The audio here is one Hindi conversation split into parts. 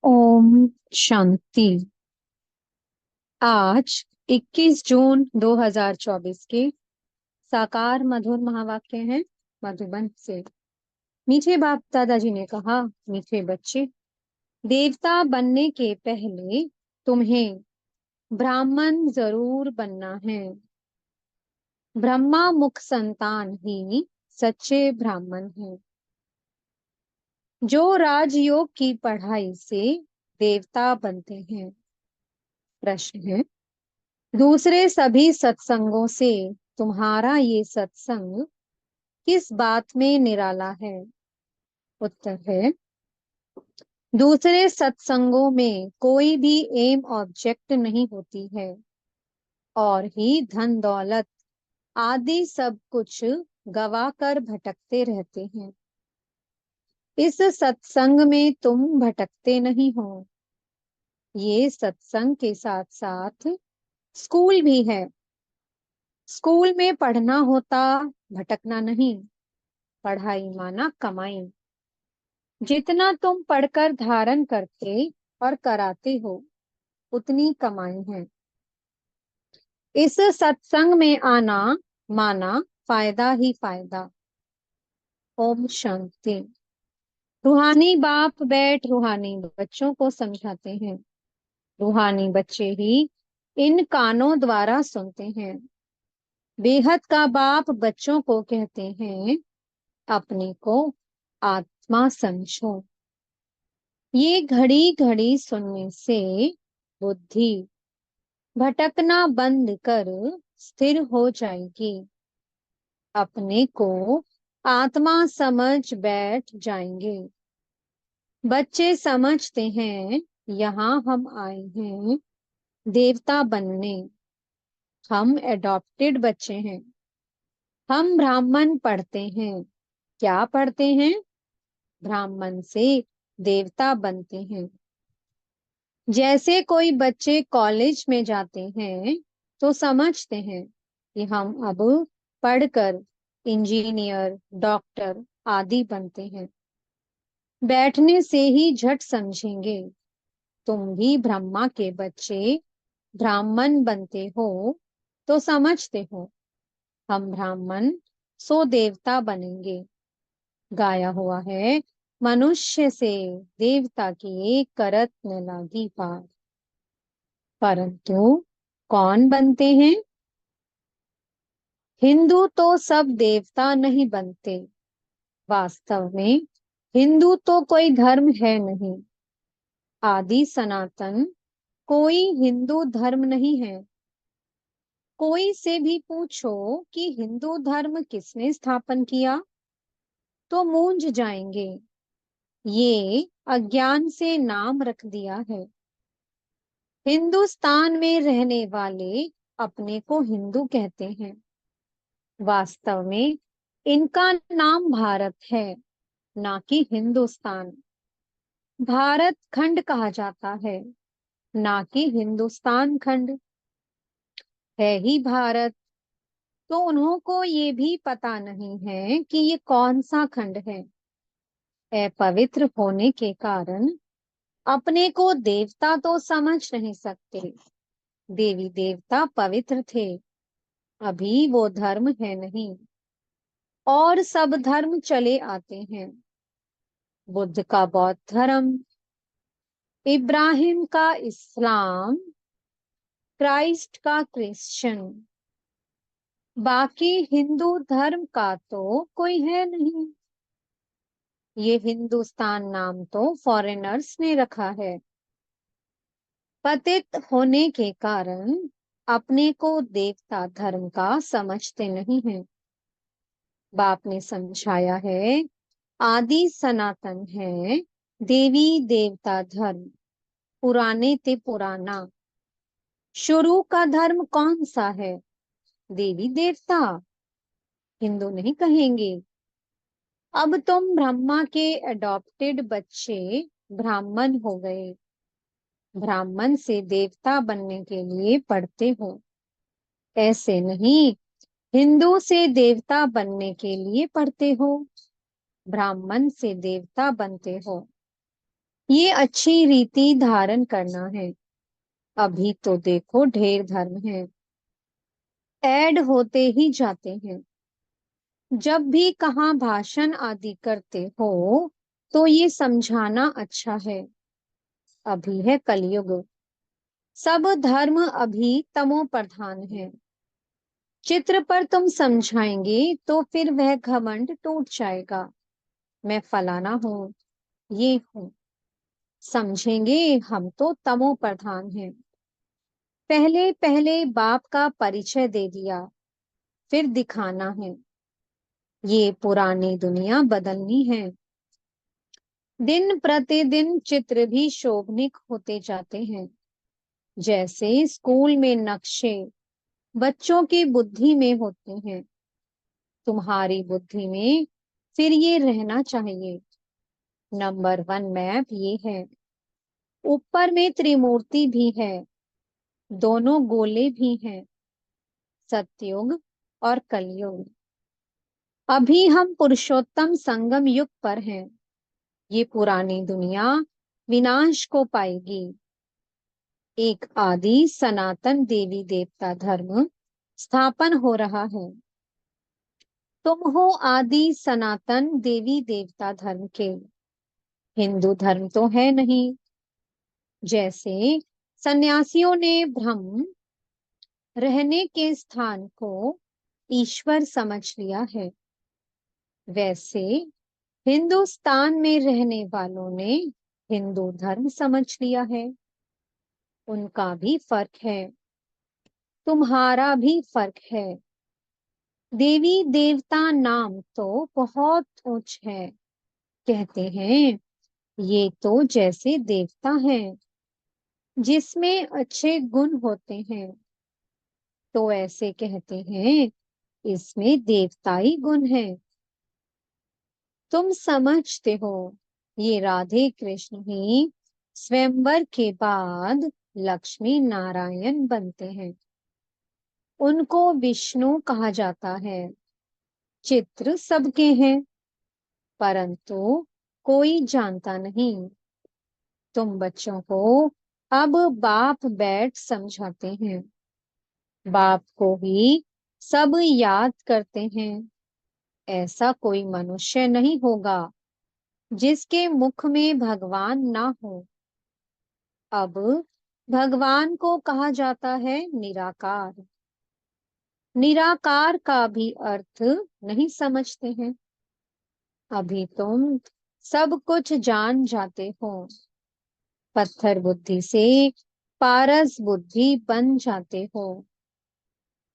ओम शांति। आज 21 जून 2024 के साकार मधुर महावाक्य हैं मधुबन से। मीठे बाप दादाजी ने कहा, मीठे बच्चे, देवता बनने के पहले तुम्हें ब्राह्मण जरूर बनना है। ब्रह्मा मुख संतान ही सच्चे ब्राह्मण हैं। जो राजयोग की पढ़ाई से देवता बनते हैं। प्रश्न है, दूसरे सभी सत्संगों से तुम्हारा ये सत्संग किस बात में निराला है? उत्तर है, दूसरे सत्संगों में कोई भी एम ऑब्जेक्ट नहीं होती है और ही धन दौलत आदि सब कुछ गवा कर भटकते रहते हैं। इस सत्संग में तुम भटकते नहीं हो। ये सत्संग के साथ साथ स्कूल भी है। स्कूल में पढ़ना होता, भटकना नहीं। पढ़ाई माना कमाई। जितना तुम पढ़कर धारण करते और कराते हो, उतनी कमाई है। इस सत्संग में आना माना फायदा ही फायदा। ओम शांति। रूहानी बाप बैठ रूहानी बच्चों को समझाते हैं। रूहानी बच्चे ही इन कानों द्वारा सुनते हैं। बेहद का बाप बच्चों को कहते हैं, अपने को आत्मा समझो। ये घड़ी घड़ी सुनने से बुद्धि भटकना बंद कर स्थिर हो जाएगी। अपने को आत्मा समझ बैठ जाएंगे। बच्चे समझते हैं, यहाँ हम आए हैं देवता बनने। हम एडॉप्टेड बच्चे हैं। हम ब्राह्मण पढ़ते हैं। क्या पढ़ते हैं? ब्राह्मण से देवता बनते हैं। जैसे कोई बच्चे कॉलेज में जाते हैं तो समझते हैं कि हम अब पढ़कर इंजीनियर, डॉक्टर आदि बनते हैं। बैठने से ही झट समझेंगे, तुम भी ब्रह्मा के बच्चे ब्राह्मण बनते हो तो समझते हो, हम ब्राह्मण सो देवता बनेंगे। गाया हुआ है, मनुष्य से देवता की करत न लागी पार। परंतु कौन बनते हैं? हिंदू तो सब देवता नहीं बनते। वास्तव में हिंदू तो कोई धर्म है नहीं। आदि सनातन कोई हिंदू धर्म नहीं है। कोई से भी पूछो कि हिंदू धर्म किसने स्थापन किया, तो मूंझ जाएंगे। ये अज्ञान से नाम रख दिया है। हिंदुस्तान में रहने वाले अपने को हिंदू कहते हैं। वास्तव में इनका नाम भारत है, ना कि हिंदुस्तान। भारत खंड कहा जाता है, ना कि हिंदुस्तान खंड। है ही भारत, तो उन्हों को ये भी पता नहीं है कि ये कौन सा खंड है। अपवित्र होने के कारण अपने को देवता तो समझ नहीं सकते। देवी देवता पवित्र थे, अभी वो धर्म है नहीं। और सब धर्म चले आते हैं। बुद्ध का बौद्ध धर्म, इब्राहिम का इस्लाम, क्राइस्ट का क्रिश्चियन। बाकी हिंदू धर्म का तो कोई है नहीं। ये हिंदुस्तान नाम तो फॉरेनर्स ने रखा है। पतित होने के कारण अपने को देवता धर्म का समझते नहीं है। बाप ने समझाया है, आदि सनातन है देवी देवता धर्म, पुराने ते पुराना। शुरू का धर्म कौन सा है? देवी देवता। हिंदू नहीं कहेंगे। अब तुम ब्रह्मा के अडॉप्टेड बच्चे ब्राह्मण हो गए। ब्राह्मण से देवता बनने के लिए पढ़ते हो। ऐसे नहीं, हिंदू से देवता बनने के लिए पढ़ते हो, ब्राह्मण से देवता बनते हो। ये अच्छी रीति धारण करना है। अभी तो देखो ढेर धर्म है, ऐड होते ही जाते हैं। जब भी कहाँ भाषण आदि करते हो तो ये समझाना अच्छा है, अभी है कलयुग, सब धर्म अभी तमो प्रधान है। चित्र पर तुम समझाएंगे तो फिर वह घमंड टूट जाएगा। मैं फलाना हूँ, ये हूँ, समझेंगे हम तो तमो प्रधान हैं। पहले पहले बाप का परिचय दे दिया, फिर दिखाना है। ये पुरानी दुनिया बदलनी है। दिन प्रतिदिन चित्र भी शोभनिक होते जाते हैं। जैसे स्कूल में नक्शे बच्चों की बुद्धि में होते हैं, तुम्हारी बुद्धि में फिर ये रहना चाहिए। नंबर वन मैप ये है। ऊपर में त्रिमूर्ति भी है, दोनों गोले भी हैं, सतयुग और कलयुग। अभी हम पुरुषोत्तम संगम युग पर हैं। ये पुरानी दुनिया विनाश को पाएगी। एक आदि सनातन देवी देवता धर्म स्थापन हो रहा है। तुम हो आदि सनातन देवी देवता धर्म के। हिंदू धर्म तो है नहीं। जैसे सन्यासियों ने ब्रह्म रहने के स्थान को ईश्वर समझ लिया है, वैसे हिंदुस्तान में रहने वालों ने हिंदू धर्म समझ लिया है। उनका भी फर्क है, तुम्हारा भी फर्क है। देवी देवता नाम तो बहुत ऊंच है। कहते हैं ये तो जैसे देवता है जिसमें अच्छे गुण होते हैं, तो ऐसे कहते हैं इसमें देवताई गुण है। तुम समझते हो ये राधे कृष्ण ही स्वयंवर के बाद लक्ष्मी नारायण बनते हैं। उनको विष्णु कहा जाता है। चित्र सबके हैं, परंतु कोई जानता नहीं। तुम बच्चों को अब बाप बैठ समझाते हैं। बाप को ही सब याद करते हैं। ऐसा कोई मनुष्य नहीं होगा जिसके मुख में भगवान ना हो। अब भगवान को कहा जाता है निराकार। निराकार का भी अर्थ नहीं समझते हैं। अभी तुम सब कुछ जान जाते हो। पत्थर बुद्धि से पारस बुद्धि बन जाते हो।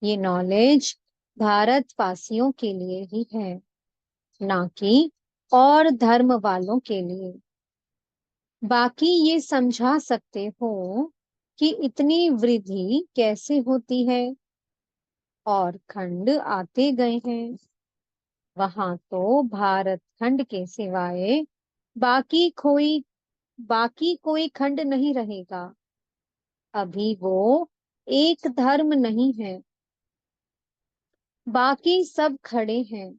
ये नॉलेज भारतवासियों के लिए ही है, ना कि और धर्म वालों के लिए। बाकी ये समझा सकते हो कि इतनी वृद्धि कैसे होती है, और खंड आते गए हैं। वहां तो भारत खंड के सिवाय बाकी कोई बाकी कोई खंड नहीं रहेगा। अभी वो एक धर्म नहीं है, बाकी सब खड़े हैं।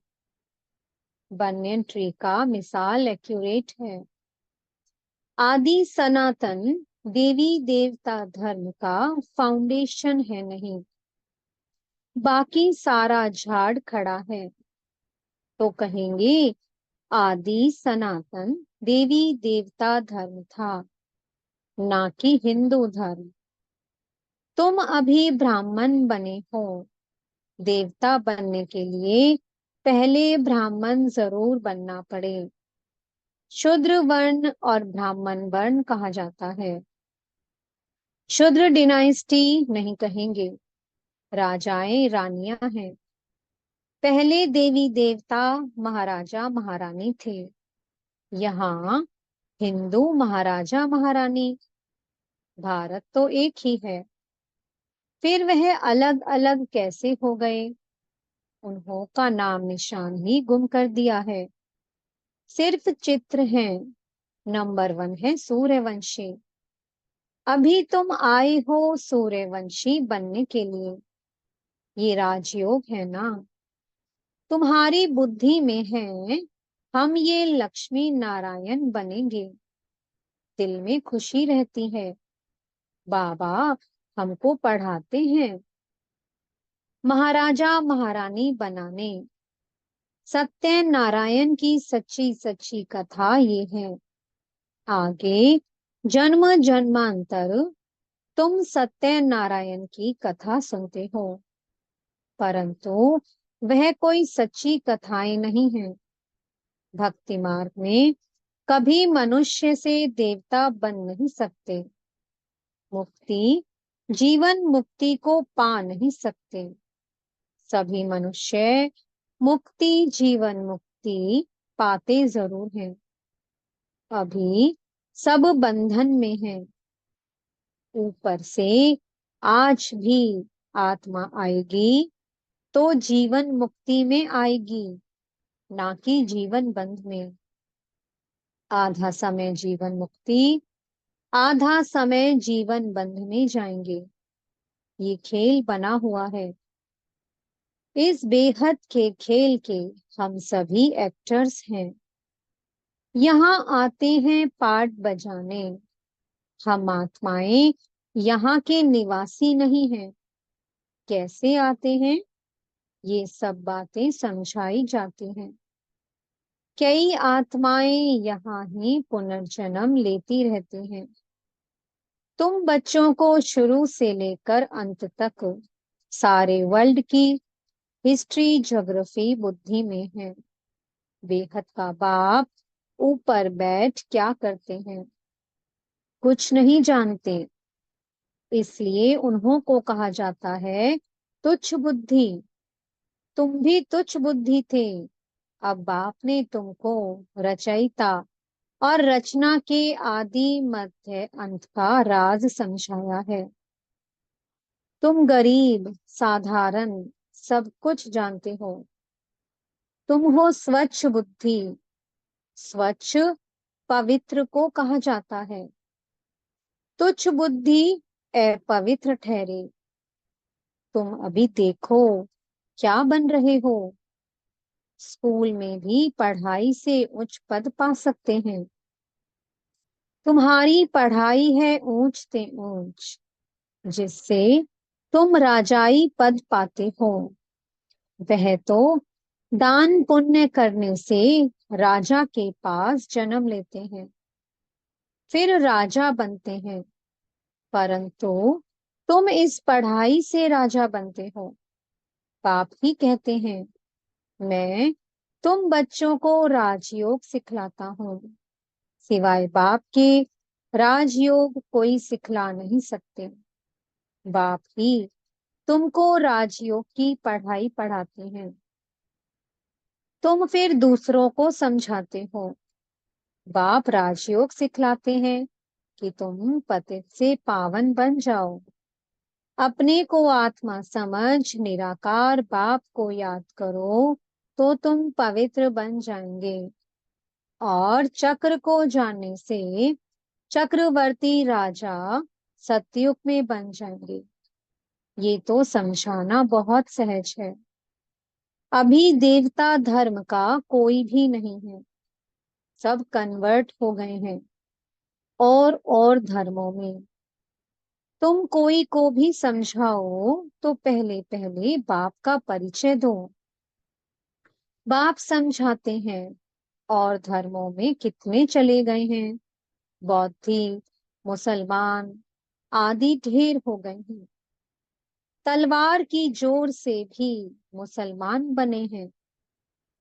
बनियन ट्री का मिसाल एक्यूरेट है। आदि सनातन देवी देवता धर्म का फाउंडेशन है नहीं, बाकी सारा झाड़ खड़ा है। तो कहेंगे आदि सनातन देवी देवता धर्म था, ना कि हिंदू धर्म। तुम अभी ब्राह्मण बने हो। देवता बनने के लिए पहले ब्राह्मण जरूर बनना पड़े। शूद्र वर्ण और ब्राह्मण वर्ण कहा जाता है। शूद्र डिनाइस्टी नहीं कहेंगे, राजाएं रानियां हैं। पहले देवी देवता महाराजा महारानी थे। यहाँ हिंदू महाराजा महारानी। भारत तो एक ही है, फिर वह अलग अलग कैसे हो गए? उन्हों का नाम निशान ही गुम कर दिया है। सिर्फ चित्र हैं। नंबर वन है सूर्यवंशी। अभी तुम आए हो सूर्यवंशी बनने के लिए। ये राजयोग है ना, तुम्हारी बुद्धि में है हम ये लक्ष्मी नारायण बनेंगे। दिल में खुशी रहती है। बाबा हमको पढ़ाते हैं। महाराजा महारानी बनाने। सत्यनारायण की सच्ची सच्ची कथा ये है। आगे जन्म जन्मांतर तुम सत्यनारायण की कथा सुनते हो, परंतु वह कोई सच्ची कथाएं नहीं है। भक्ति मार्ग में कभी मनुष्य से देवता बन नहीं सकते। मुक्ति, जीवन मुक्ति को पा नहीं सकते। सभी मनुष्य मुक्ति, जीवन मुक्ति पाते जरूर हैं। अभी सब बंधन में हैं। ऊपर से आज भी आत्मा आएगी तो जीवन मुक्ति में आएगी, ना कि जीवन बंध में। आधा समय जीवन मुक्ति, आधा समय जीवन बंध में जाएंगे। ये खेल बना हुआ है। इस बेहद के खेल के हम सभी एक्टर्स हैं। यहाँ आते हैं पार्ट बजाने। हम आत्माएं यहाँ के निवासी नहीं हैं। कैसे आते हैं, ये सब बातें समझाई जाती हैं। कई आत्माएं यहाँ ही पुनर्जन्म लेती रहती हैं। तुम बच्चों को शुरू से लेकर अंत तक सारे वर्ल्ड की हिस्ट्री, ज्योग्राफी बुद्धि में है। बेहद का बाप ऊपर बैठ क्या करते हैं, कुछ नहीं जानते। इसलिए उन्हों को कहा जाता है तुच्छ बुद्धि। तुम भी तुच्छ बुद्धि थे। अब बाप ने तुमको रचयिता और रचना के आदि मध्य अंत का राज समझाया है। तुम गरीब साधारण सब कुछ जानते हो। तुम हो स्वच्छ बुद्धि। स्वच्छ पवित्र को कहा जाता है। तुच्छ बुद्धि अपवित्र ठहरे। तुम अभी देखो क्या बन रहे हो। स्कूल में भी पढ़ाई से उच्च पद पा सकते हैं। तुम्हारी पढ़ाई है ऊंच से ऊंच, जिससे तुम राजाई पद पाते हो। वह तो दान पुण्य करने से राजा के पास जन्म लेते हैं, फिर राजा बनते हैं। परंतु तुम इस पढ़ाई से राजा बनते हो। बाप ही कहते हैं, मैं तुम बच्चों को राजयोग सिखलाता हूँ। सिवाय बाप के राजयोग कोई सिखला नहीं सकते। बाप ही तुमको राजयोग की पढ़ाई पढ़ाते हैं। तुम फिर दूसरों को समझाते हो। बाप राजयोग सिखलाते हैं कि तुम पतित से पावन बन जाओ। अपने को आत्मा समझ निराकार बाप को याद करो तो तुम पवित्र बन जाएंगे। और चक्र को जानने से चक्रवर्ती राजा सतयुग में बन जाएंगे। ये तो समझाना बहुत सहज है। अभी देवता धर्म का कोई भी नहीं है। सब कन्वर्ट हो गए हैं और धर्मों में। तुम कोई को भी समझाओ तो पहले पहले बाप का परिचय दो। बाप समझाते हैं और धर्मों में कितने चले गए हैं। बौद्धी, मुसलमान आदि ढेर हो गए हैं। तलवार की जोर से भी मुसलमान बने हैं।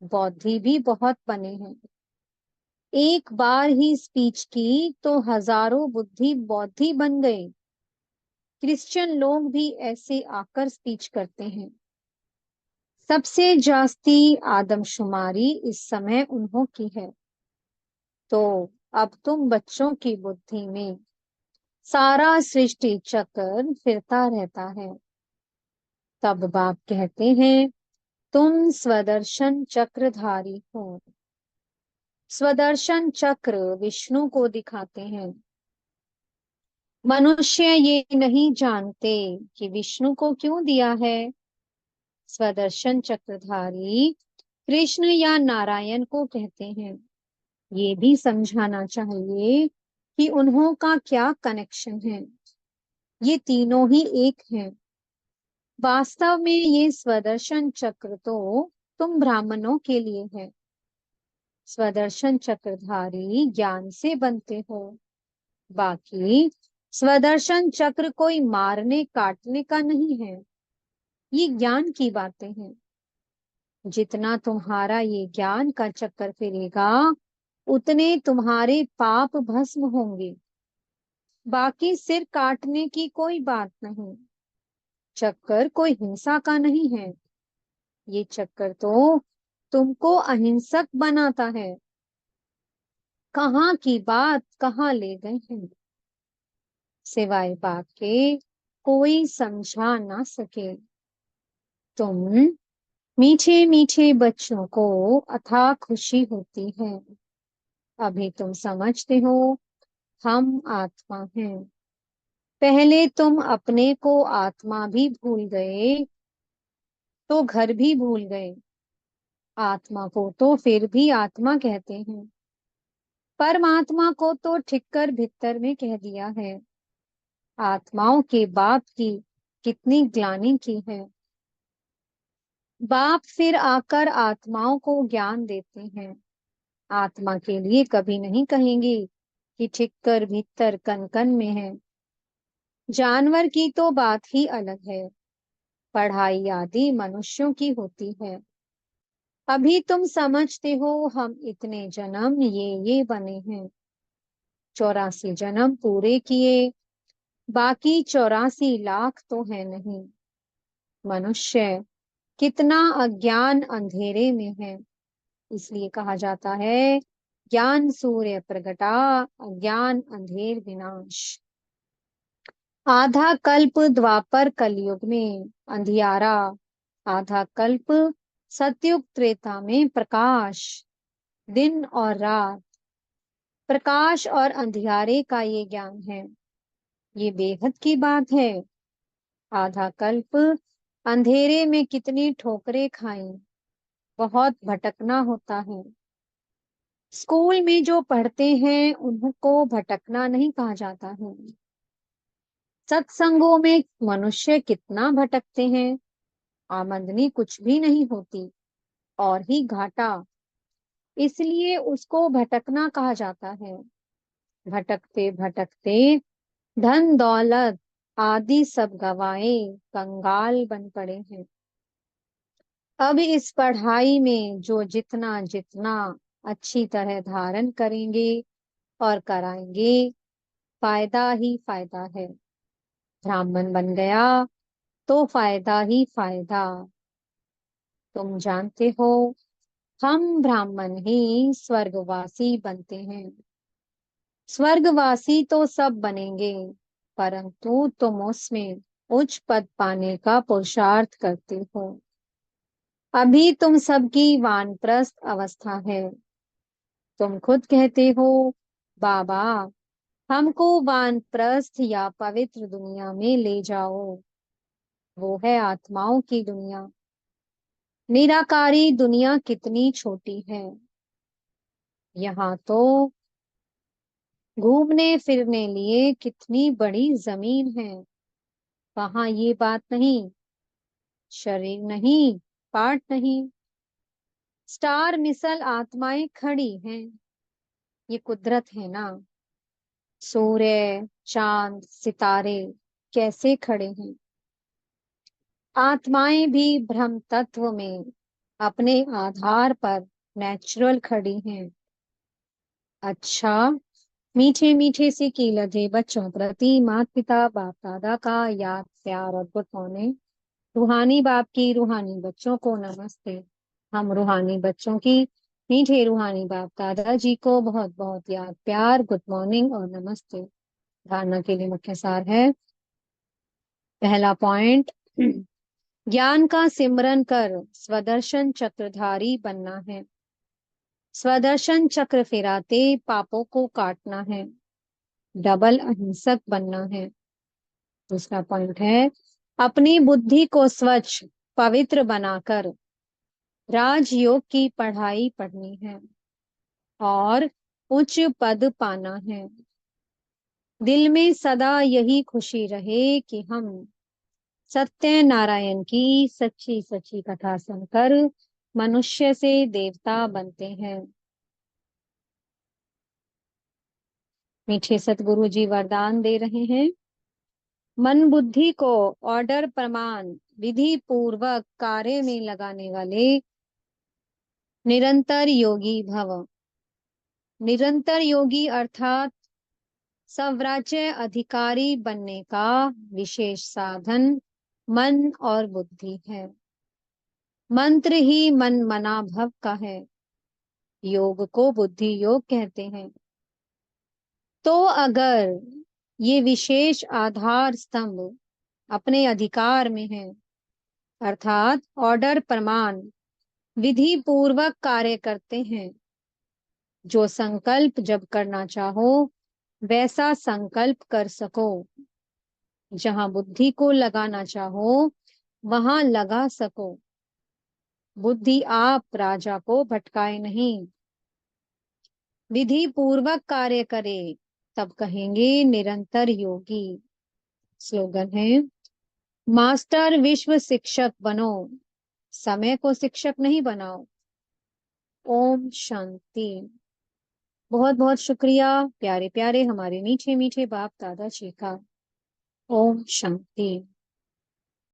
बौद्धी भी बहुत बने हैं। एक बार ही स्पीच की तो हजारों बुद्धि बौद्धि बन गए। क्रिश्चियन लोग भी ऐसे आकर स्पीच करते हैं। सबसे जास्ती आदमशुमारी इस समय उन्हों की है। तो अब तुम बच्चों की बुद्धि में सारा सृष्टि चक्र फिरता रहता है। तब बाप कहते हैं, तुम स्वदर्शन चक्रधारी हो। स्वदर्शन चक्र विष्णु को दिखाते हैं। मनुष्य ये नहीं जानते कि विष्णु को क्यों दिया है। स्वदर्शन चक्रधारी कृष्ण या नारायण को कहते हैं। ये भी समझाना चाहिए कि उन्हों का क्या कनेक्शन है। ये तीनों ही एक हैं। वास्तव में ये स्वदर्शन चक्र तो तुम ब्राह्मणों के लिए है। स्वदर्शन चक्रधारी ज्ञान से बनते हो। बाकी स्वदर्शन चक्र कोई मारने काटने का नहीं है। ये ज्ञान की बातें हैं। जितना तुम्हारा ये ज्ञान का चक्कर फिरेगा, उतने तुम्हारे पाप भस्म होंगे। बाकी सिर काटने की कोई बात नहीं। चक्कर कोई हिंसा का नहीं है। ये चक्कर तो तुमको अहिंसक बनाता है। कहाँ की बात कहाँ ले गए हैं, सिवाय बात के कोई समझा ना सके। तुम मीठे मीठे बच्चों को अथाह खुशी होती है। अभी तुम समझते हो हम आत्मा हैं। पहले तुम अपने को आत्मा भी भूल गए तो घर भी भूल गए। आत्मा को तो फिर भी आत्मा कहते हैं। परमात्मा को तो ठिक्कर भित्तर में कह दिया है। आत्माओं के बाप की कितनी ग्लानि की है। बाप फिर आकर आत्माओं को ज्ञान देते हैं। आत्मा के लिए कभी नहीं कहेंगे कि ठिक्कर भीतर कन कन में है। जानवर की तो बात ही अलग है। पढ़ाई आदि मनुष्यों की होती है। अभी तुम समझते हो हम इतने जन्म ये बने हैं। 84 जन्म पूरे किए। बाकी 84 लाख तो है नहीं। मनुष्य कितना अज्ञान अंधेरे में है। इसलिए कहा जाता है ज्ञान सूर्य प्रगटा, अज्ञान अंधेर विनाश। आधा कल्प द्वापर कलयुग में अंधियारा, आधा कल्प सतयुग त्रेता में प्रकाश। दिन और रात, प्रकाश और अंधियारे का ये ज्ञान है। ये बेहद की बात है। आधा कल्प अंधेरे में कितनी ठोकरें खाई, बहुत भटकना होता है। स्कूल में जो पढ़ते हैं उनको भटकना नहीं कहा जाता है। सत्संगों में मनुष्य कितना भटकते हैं। आमदनी कुछ भी नहीं होती और ही घाटा। इसलिए उसको भटकना कहा जाता है। भटकते भटकते धन दौलत आदि सब गवाए कंगाल बन पड़े हैं। अब इस पढ़ाई में जो जितना जितना अच्छी तरह धारण करेंगे और कराएंगे, फायदा ही फायदा है। ब्राह्मण बन गया तो फायदा ही फायदा। तुम जानते हो हम ब्राह्मण ही स्वर्गवासी बनते हैं। स्वर्गवासी तो सब बनेंगे, परंतु तुम उसमें उच्च पद पाने का पुरुषार्थ करते हो। अभी तुम सबकी वानप्रस्थ अवस्था है। तुम खुद कहते हो बाबा हमको वानप्रस्थ या पवित्र दुनिया में ले जाओ। वो है आत्माओं की दुनिया। निराकारी दुनिया कितनी छोटी है। यहाँ तो घूमने फिरने लिए कितनी बड़ी जमीन है। वहां ये बात नहीं, शरीर नहीं, पार्ट नहीं, स्टार मिसल आत्माएं खड़ी हैं। ये कुदरत है ना। सूर्य चांद सितारे कैसे खड़े हैं। आत्माएं भी ब्रह्म तत्व में अपने आधार पर नेचुरल खड़ी हैं। अच्छा, मीठे मीठे से कीलते बच्चों प्रति माता पिता बाप दादा का याद प्यार और गुड मॉर्निंग। रूहानी बाप की रूहानी बच्चों को नमस्ते। हम रूहानी बच्चों की मीठे रूहानी बाप दादाजी को बहुत बहुत याद प्यार गुड मॉर्निंग और नमस्ते। धारणा के लिए मुख्य सार है। पहला पॉइंट, ज्ञान का सिमरन कर स्वदर्शन चक्रधारी बनना है। स्वदर्शन चक्र फिराते पापों को काटना है। डबल अहिंसक बनना है। दूसरा पॉइंट है अपनी बुद्धि को स्वच्छ पवित्र बनाकर राजयोग की पढ़ाई पढ़नी है और उच्च पद पाना है। दिल में सदा यही खुशी रहे कि हम सत्य नारायण की सच्ची सच्ची कथा सुनकर मनुष्य से देवता बनते हैं। मीठे सतगुरु जी वरदान दे रहे हैं। मन बुद्धि को ऑर्डर प्रमाण विधि पूर्वक कार्य में लगाने वाले निरंतर योगी भव। निरंतर योगी अर्थात स्वराज्य अधिकारी बनने का विशेष साधन मन और बुद्धि है। मंत्र ही मन मना भव का है। योग को बुद्धि योग कहते हैं। तो अगर ये विशेष आधार स्तंभ अपने अधिकार में है, अर्थात ऑर्डर प्रमाण विधि पूर्वक कार्य करते हैं, जो संकल्प जब करना चाहो वैसा संकल्प कर सको, जहां बुद्धि को लगाना चाहो वहां लगा सको, बुद्धि आप राजा को भटकाए नहीं, विधि पूर्वक कार्य करे, तब कहेंगे निरंतर योगी। स्लोगन है, मास्टर विश्व शिक्षक बनो, समय को शिक्षक नहीं बनाओ। ओम शांति। बहुत बहुत शुक्रिया प्यारे प्यारे हमारे मीठे मीठे बाप दादा जी का। ओम शांति।